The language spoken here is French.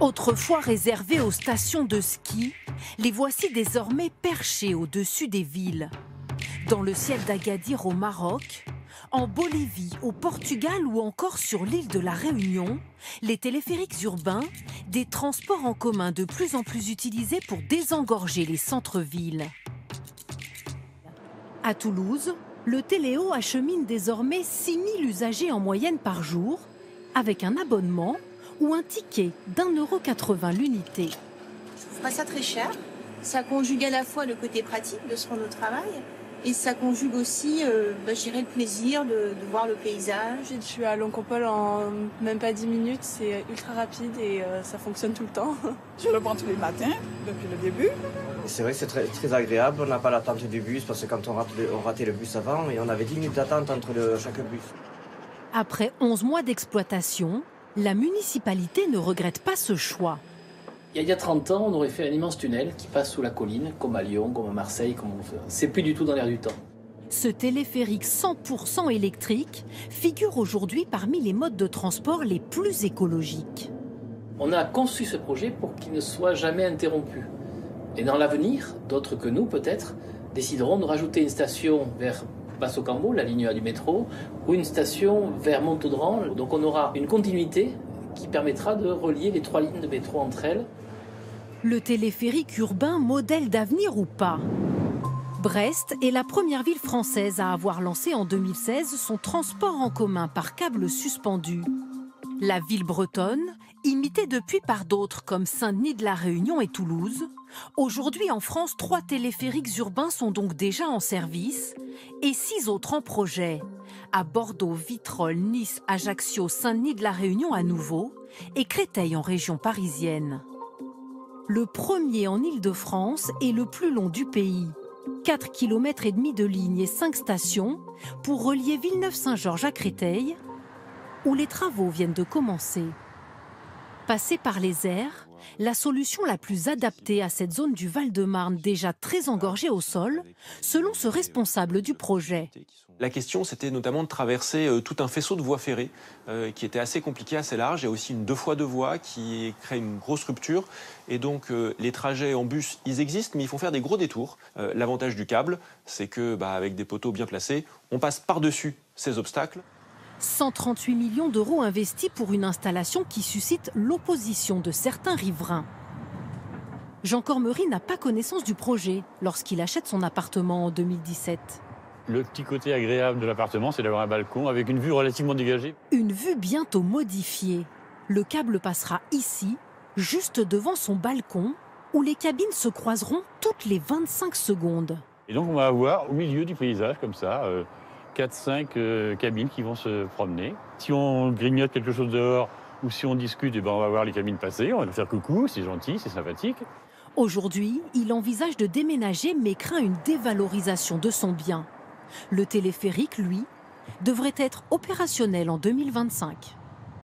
Autrefois réservés aux stations de ski, les voici désormais perchés au-dessus des villes. Dans le ciel d'Agadir au Maroc, en Bolivie, au Portugal ou encore sur l'île de la Réunion, les téléphériques urbains, des transports en commun de plus en plus utilisés pour désengorger les centres-villes. À Toulouse, le Téléo achemine désormais 6000 usagers en moyenne par jour, avec un abonnement ou un ticket d'1,80 € l'unité. Je trouve pas ça très cher. Ça conjugue à la fois le côté pratique de se rendre au travail et ça conjugue aussi, je dirais, le plaisir de voir le paysage. Je suis à Loncopole en même pas 10 minutes, c'est ultra rapide et ça fonctionne tout le temps. Je le prends tous les matins, depuis le début. C'est vrai que c'est très agréable, on n'a pas l'attente du bus parce que quand on ratait le bus avant, et on avait 10 minutes d'attente entre chaque bus. Après 11 mois d'exploitation, la municipalité ne regrette pas ce choix. Il y a 30 ans, on aurait fait un immense tunnel qui passe sous la colline, comme à Lyon, comme à Marseille, comme on fait. C'est plus du tout dans l'air du temps. Ce téléphérique 100% électrique figure aujourd'hui parmi les modes de transport les plus écologiques. On a conçu ce projet pour qu'il ne soit jamais interrompu. Et dans l'avenir, d'autres que nous, peut-être, décideront de rajouter une station vers Basso-Cambo, la ligne A du métro, ou une station vers Montaudran. Donc on aura une continuité qui permettra de relier les 3 lignes de métro entre elles. Le téléphérique urbain, modèle d'avenir ou pas? Brest est la première ville française à avoir lancé en 2016 son transport en commun par câble suspendu. La ville bretonne, imitée depuis par d'autres comme Saint-Denis de la Réunion et Toulouse. Aujourd'hui en France, 3 téléphériques urbains sont donc déjà en service et 6 autres en projet. À Bordeaux, Vitrolles, Nice, Ajaccio, Saint-Denis de la Réunion à nouveau et Créteil en région parisienne. Le premier en Île-de-France est le plus long du pays. 4,5 km de ligne et 5 stations pour relier Villeneuve-Saint-Georges à Créteil, où les travaux viennent de commencer. Passer par les airs, la solution la plus adaptée à cette zone du Val-de-Marne déjà très engorgée au sol, selon ce responsable du projet. La question, c'était notamment de traverser tout un faisceau de voies ferrées qui était assez compliqué, assez large. Il y a aussi une 2x2 voies qui crée une grosse rupture. Et donc, les trajets en bus, ils existent, mais il faut faire des gros détours. L'avantage du câble, c'est que, avec des poteaux bien placés, on passe par-dessus ces obstacles. 138 millions d'euros investis pour une installation qui suscite l'opposition de certains riverains. Jean Cormery n'a pas connaissance du projet lorsqu'il achète son appartement en 2017. Le petit côté agréable de l'appartement, c'est d'avoir un balcon avec une vue relativement dégagée. Une vue bientôt modifiée. Le câble passera ici, juste devant son balcon, où les cabines se croiseront toutes les 25 secondes. Et donc on va avoir au milieu du paysage, comme ça, 4-5 cabines qui vont se promener. Si on grignote quelque chose dehors ou si on discute, on va voir les cabines passer, on va leur faire coucou, c'est gentil, c'est sympathique. Aujourd'hui, il envisage de déménager mais craint une dévalorisation de son bien. Le téléphérique, lui, devrait être opérationnel en 2025.